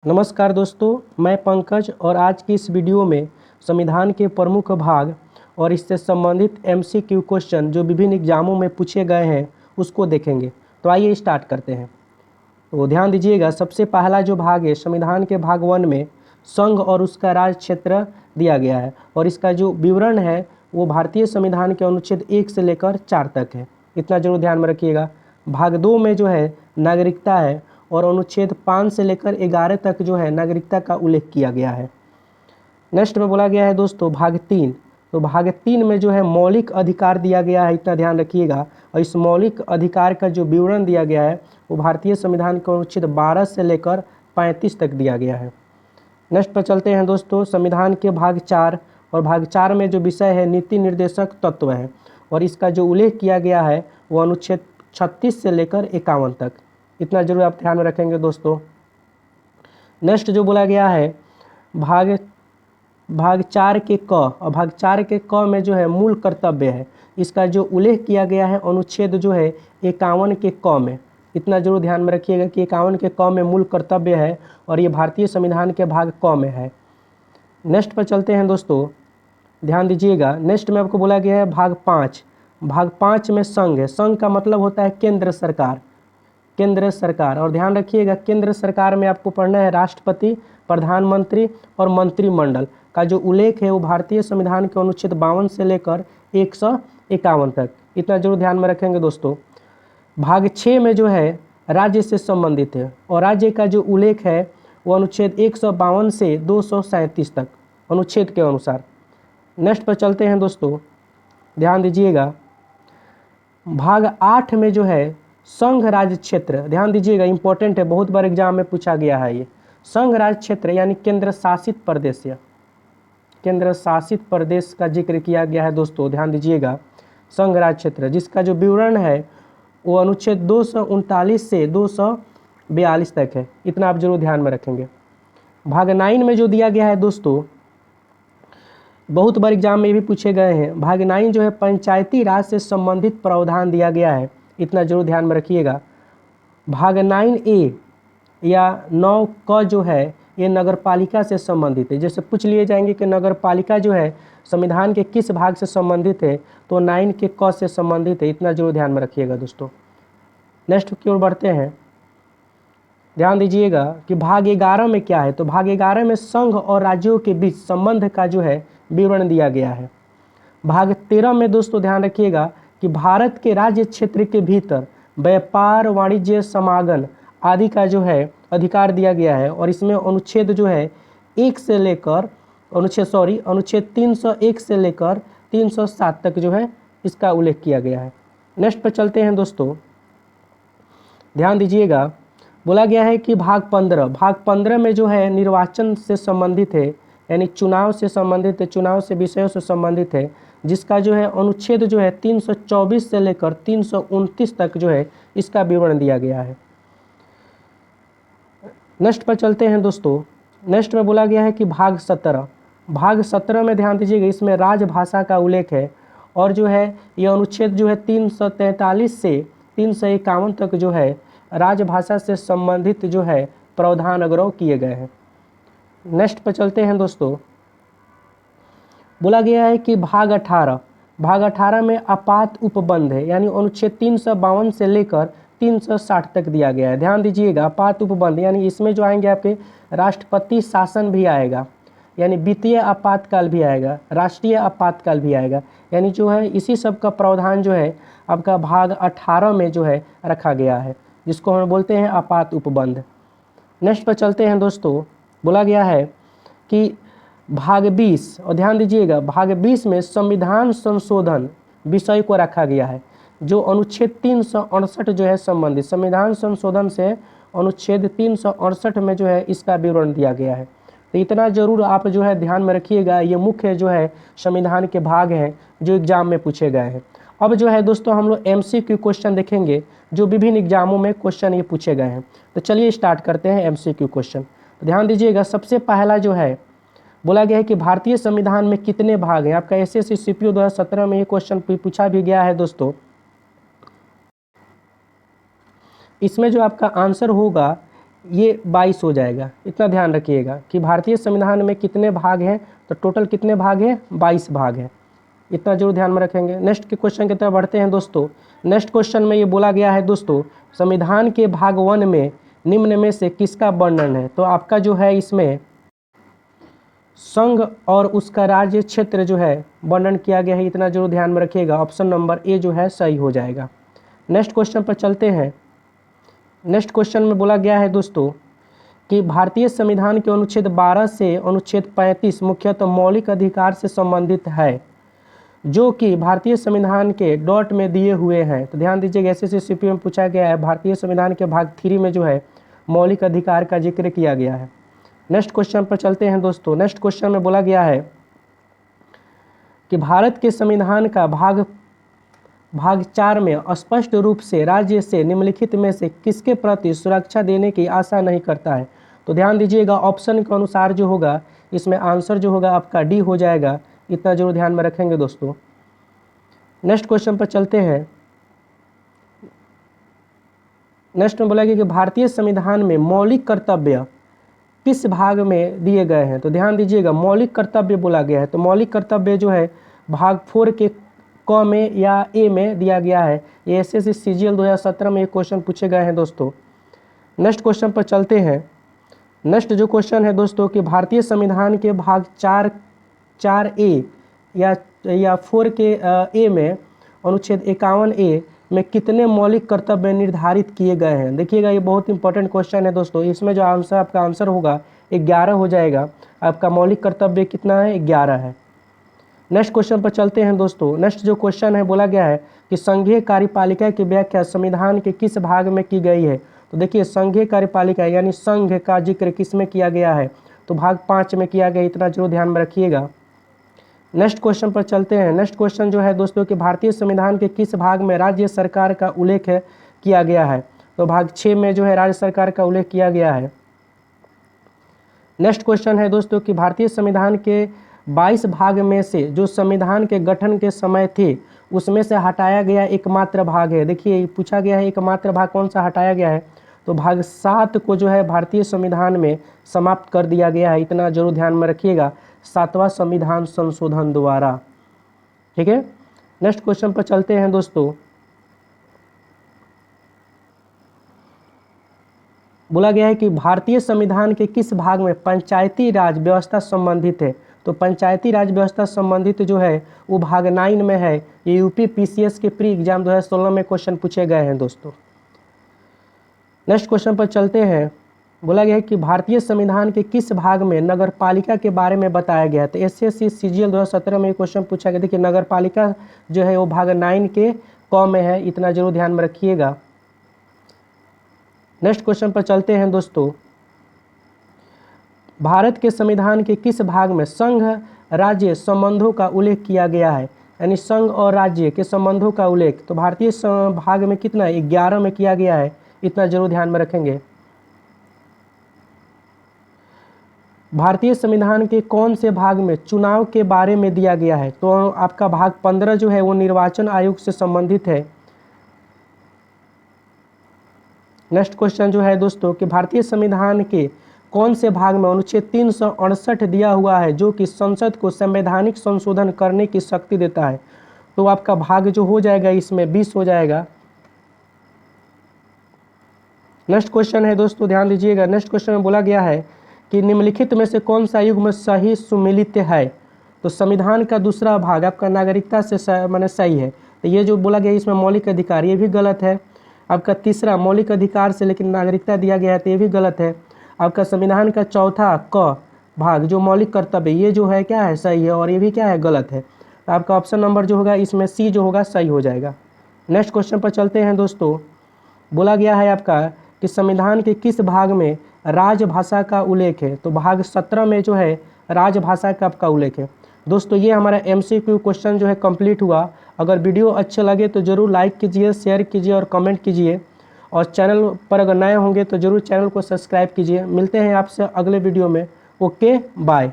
नमस्कार दोस्तों, मैं पंकज और आज की इस वीडियो में संविधान के प्रमुख भाग और इससे संबंधित एमसीक्यू क्वेश्चन जो विभिन्न एग्जामों में पूछे गए हैं उसको देखेंगे। तो आइए स्टार्ट करते हैं। तो ध्यान दीजिएगा, सबसे पहला जो भाग है संविधान के भाग 1 में संघ और उसका राज क्षेत्र दिया गया है और इसका जो विवरण है वो भारतीय संविधान के अनुच्छेद 1 से लेकर 4 तक है। इतना जरूर ध्यान में रखिएगा। भाग 2 में जो है नागरिकता है और अनुच्छेद 5 से लेकर 11 तक जो है नागरिकता का उल्लेख किया गया है। नेक्स्ट में बोला गया है दोस्तों भाग 3। तो भाग 3 में जो है मौलिक अधिकार दिया गया है, इतना ध्यान रखिएगा। और इस मौलिक अधिकार का जो विवरण दिया गया है वो भारतीय संविधान के अनुच्छेद 12 से लेकर 35 तक दिया गया है। नेक्स्ट पर चलते हैं दोस्तों, संविधान के भाग 4 और भाग 4 में जो विषय है नीति निर्देशक तत्व है और इसका जो उल्लेख किया गया है वो अनुच्छेद 36 से लेकर 51 तक। इतना जरूर आप ध्यान में रखेंगे दोस्तों। नेक्स्ट जो बोला गया है भाग 4 के क और भाग 4 के क में जो है मूल कर्तव्य है, इसका जो उल्लेख किया गया है अनुच्छेद जो है 51 के क में। इतना जरूर ध्यान में रखिएगा कि 51 के क में मूल कर्तव्य है और ये भारतीय संविधान के भाग क में है। नेक्स्ट पर चलते हैं दोस्तों, ध्यान दीजिएगा। नेक्स्ट में आपको बोला गया है भाग 5। भाग 5 में संघ है। संघ का मतलब होता है केंद्र सरकार, केंद्र सरकार। और ध्यान रखिएगा केंद्र सरकार में आपको पढ़ना है राष्ट्रपति, प्रधानमंत्री और मंत्रिमंडल का जो उल्लेख है वो भारतीय संविधान के अनुच्छेद 52 से लेकर 151 तक। इतना जरूर ध्यान में रखेंगे दोस्तों। भाग 6 में जो है राज्य से संबंधित है और राज्य का जो उल्लेख है वो अनुच्छेद 152 से 237 तक अनुच्छेद के अनुसार। नेक्स्ट पर चलते हैं दोस्तों, ध्यान दीजिएगा। भाग 8 में जो है संघ राज्य क्षेत्र, ध्यान दीजिएगा इंपॉर्टेंट है, बहुत बार एग्जाम में पूछा गया है ये। संघ राज्य क्षेत्र यानी केंद्र शासित प्रदेश या केंद्र शासित प्रदेश का जिक्र किया गया है दोस्तों। ध्यान दीजिएगा संघ राज्य क्षेत्र जिसका जो विवरण है वो अनुच्छेद 239 से 242 तक है। इतना आप जरूर ध्यान में रखेंगे। भाग 9 में जो दिया गया है दोस्तों, बहुत बार एग्जाम में भी पूछे गए हैं। भाग 9 जो है पंचायती राज से संबंधित प्रावधान दिया गया है, इतना जरूर ध्यान में रखिएगा। भाग 9A या 9 क जो है ये नगर पालिका से संबंधित है। जैसे पूछ लिए जाएंगे कि नगर पालिका जो है संविधान के किस भाग से संबंधित है, तो 9 के क से संबंधित है। इतना जरूर ध्यान में रखिएगा दोस्तों। नेक्स्ट की ओर बढ़ते हैं। ध्यान दीजिएगा कि भाग 11 में क्या है। तो भाग 11 में संघ और राज्यों के बीच संबंध का जो है विवरण दिया गया है। भाग 13 में दोस्तों ध्यान रखिएगा कि भारत के राज्य क्षेत्र के भीतर व्यापार, वाणिज्य, समागम आदि का जो है अधिकार दिया गया है और इसमें अनुच्छेद जो है अनुच्छेद 301 से लेकर 307 तक जो है इसका उल्लेख किया गया है। नेक्स्ट पर चलते हैं दोस्तों, ध्यान दीजिएगा। बोला गया है कि भाग 15 में जो है निर्वाचन से संबंधित है, यानी चुनाव से संबंधित है, चुनाव से विषयों से संबंधित है, जिसका जो है अनुच्छेद जो है 324 से लेकर 329 तक जो है इसका विवरण दिया गया है। नेक्स्ट पर चलते हैं दोस्तों। नेक्स्ट में बोला गया है कि भाग 17 में ध्यान दीजिएगा, इसमें राजभाषा का उल्लेख है और जो है यह अनुच्छेद जो है 343 से 351 तक जो है राजभाषा से संबंधित जो है प्रावधान अग्रह किए गए हैं। नेक्स्ट पर चलते हैं दोस्तों। बोला गया है कि भाग 18 में आपात उपबंध है, यानी अनुच्छेद 352 से लेकर 360 तक दिया गया है। ध्यान दीजिएगा आपात उपबंध यानी इसमें जो आएंगे आपके राष्ट्रपति शासन भी आएगा, यानी वित्तीय आपातकाल भी आएगा, राष्ट्रीय आपातकाल भी आएगा, यानी जो है इसी सब का प्रावधान जो है आपका भाग 18 में जो है रखा गया है, जिसको हम बोलते हैं आपात उपबंध। नेक्स्ट पर चलते हैं दोस्तों। बोला गया है कि भाग 20 और ध्यान दीजिएगा भाग 20 में संविधान संशोधन विषय को रखा गया है, जो अनुच्छेद 368 जो है संबंधित संविधान संशोधन से अनुच्छेद 368 में जो है इसका विवरण दिया गया है। तो इतना जरूर आप जो है ध्यान में रखिएगा, ये मुख्य जो है संविधान के भाग हैं जो एग्जाम में पूछे गए हैं। अब जो है दोस्तों हम लोग एमसीक्यू क्वेश्चन देखेंगे जो विभिन्न एग्जामों में क्वेश्चन ये पूछे गए हैं। तो चलिए स्टार्ट करते हैं एमसीक्यू क्वेश्चन। तो ध्यान दीजिएगा सबसे पहला जो है बोला गया है कि भारतीय संविधान में कितने भाग हैं। आपका एसएससी सीपीओ 2017 में ये क्वेश्चन पूछा भी गया है दोस्तों। इसमें जो आपका आंसर होगा ये 22 हो जाएगा। इतना ध्यान रखिएगा कि भारतीय संविधान में कितने भाग हैं, तो टोटल कितने भाग हैं, 22 भाग हैं। इतना जरूर ध्यान में रखेंगे। नेक्स्ट के क्वेश्चन की तरफ बढ़ते हैं दोस्तों। नेक्स्ट क्वेश्चन में ये बोला गया है दोस्तों, संविधान के भाग 1 में निम्न में से किसका वर्णन है। तो आपका जो है इसमें संघ और उसका राज्य क्षेत्र जो है वर्णन किया गया है। इतना जरूर ध्यान में रखिएगा। ऑप्शन नंबर ए जो है सही हो जाएगा। नेक्स्ट क्वेश्चन पर चलते हैं। नेक्स्ट क्वेश्चन में बोला गया है दोस्तों कि भारतीय संविधान के अनुच्छेद 12 से अनुच्छेद 35 मुख्यतः मौलिक अधिकार से संबंधित है, जो कि भारतीय संविधान के डॉट में दिए हुए हैं। तो ध्यान दीजिएगा, SSC में पूछा गया है। भारतीय संविधान के भाग 3 में जो है मौलिक अधिकार का जिक्र किया गया है। नेक्स्ट क्वेश्चन पर चलते हैं दोस्तों। नेक्स्ट क्वेश्चन में बोला गया है कि भारत के संविधान का भाग 4 में स्पष्ट रूप से राज्य से निम्नलिखित में से किसके प्रति सुरक्षा देने की आशा नहीं करता है। तो ध्यान दीजिएगा, ऑप्शन के अनुसार जो होगा इसमें आंसर जो होगा आपका डी हो जाएगा। इतना जरूर ध्यान में रखेंगे दोस्तों। नेक्स्ट क्वेश्चन पर चलते हैं। नेक्स्ट में बोला गया कि भारतीय संविधान में मौलिक कर्तव्य किस भाग में दिए गए हैं। तो ध्यान दीजिएगा, मौलिक कर्तव्य बोला गया है। तो मौलिक कर्तव्य जो है भाग 4 के क में या ए में दिया गया है। ये SSC CGL 2017 में ये क्वेश्चन पूछे गए हैं दोस्तों। नेक्स्ट क्वेश्चन पर चलते हैं। नेक्स्ट जो क्वेश्चन है दोस्तों कि भारतीय संविधान के भाग 4A या 4 के ए में अनुच्छेद 51A में कितने मौलिक कर्तव्य निर्धारित किए गए हैं। देखिएगा, ये बहुत इंपॉर्टेंट क्वेश्चन है दोस्तों। इसमें जो आंसर आपका आंसर होगा 11 हो जाएगा। आपका मौलिक कर्तव्य कितना है, 11 है। नेक्स्ट क्वेश्चन पर चलते हैं दोस्तों। नेक्स्ट जो क्वेश्चन है बोला गया है कि संघीय कार्यपालिका की व्याख्या संविधान के किस भाग में की गई है। तो देखिए, संघीय कार्यपालिका यानी संघ का जिक्र किस में किया गया है, तो भाग 5 में किया गया। इतना जरूर ध्यान में रखिएगा। नेक्स्ट क्वेश्चन पर चलते हैं। नेक्स्ट क्वेश्चन जो है दोस्तों कि भारतीय संविधान के किस भाग में राज्य सरकार का उल्लेख किया गया है। तो भाग 6 में जो है राज्य सरकार का उल्लेख किया गया है। नेक्स्ट क्वेश्चन है दोस्तों कि भारतीय संविधान के 22 भाग में से जो संविधान के गठन के समय थे उसमें से हटाया गया एकमात्र भाग है। देखिए, पूछा गया है एकमात्र भाग कौन सा हटाया गया है। तो भाग 7 को जो है भारतीय संविधान में समाप्त कर दिया गया है। इतना जरूर ध्यान में रखिएगा, 7वां संविधान संशोधन द्वारा। ठीक है। नेक्स्ट क्वेश्चन पर चलते हैं दोस्तों। बोला गया है कि भारतीय संविधान के किस भाग में पंचायती राज व्यवस्था संबंधित है। तो पंचायती राज व्यवस्था संबंधित जो है वो भाग 9 में है। ये यूपी PCS के प्री एग्जाम 2016 में क्वेश्चन पूछे गए हैं दोस्तों। नेक्स्ट क्वेश्चन पर चलते हैं। बोला गया है कि भारतीय संविधान के किस भाग में नगर पालिका के बारे में बताया गया है। तो SSC CGL 2017 में क्वेश्चन पूछा गया। देखिए, नगर पालिका जो है वो भाग 9 के क में है। इतना जरूर ध्यान में रखिएगा। नेक्स्ट क्वेश्चन पर चलते हैं दोस्तों। भारत के संविधान के किस भाग में संघ राज्य संबंधों का उल्लेख किया गया है, यानी संघ और राज्य के संबंधों का उल्लेख। तो भारतीय भाग में कितना है, 11 में किया गया है। इतना जरूर ध्यान में रखेंगे। भारतीय संविधान के कौन से भाग में चुनाव के बारे में दिया गया है। तो आपका भाग 15 जो है वो निर्वाचन आयोग से संबंधित है। नेक्स्ट क्वेश्चन जो है दोस्तों कि भारतीय संविधान के कौन से भाग में अनुच्छेद 368 दिया हुआ है जो कि संसद को संवैधानिक संशोधन करने की शक्ति देता है। तो आपका भाग जो हो जाएगा इसमें 20 हो जाएगा। नेक्स्ट क्वेश्चन है दोस्तों, ध्यान दीजिएगा। नेक्स्ट क्वेश्चन में बोला गया है कि निम्नलिखित में से कौन सा युग्म सही सुमेलित है। तो संविधान का दूसरा भाग आपका नागरिकता से माने सही है। तो ये जो बोला गया इसमें मौलिक अधिकार, ये भी गलत है। आपका तीसरा मौलिक अधिकार से लेकिन नागरिकता दिया गया है, तो ये भी गलत है। आपका संविधान का चौथा क भाग जो मौलिक कर्तव्य, ये जो है क्या है, सही है, और ये भी क्या है, गलत है। तो आपका ऑप्शन नंबर जो होगा इसमें सी जो होगा सही हो जाएगा। नेक्स्ट क्वेश्चन पर चलते हैं दोस्तों। बोला गया है आपका कि संविधान के किस भाग में राजभाषा का उल्लेख है। तो भाग 17 में जो है राजभाषा का आपका उल्लेख है। दोस्तों ये हमारा MCQ क्वेश्चन जो है कंप्लीट हुआ। अगर वीडियो अच्छे लगे तो ज़रूर लाइक कीजिए, शेयर कीजिए और कमेंट कीजिए, और चैनल पर अगर नए होंगे तो ज़रूर चैनल को सब्सक्राइब कीजिए। मिलते हैं आपसे अगले वीडियो में। Okay, bye.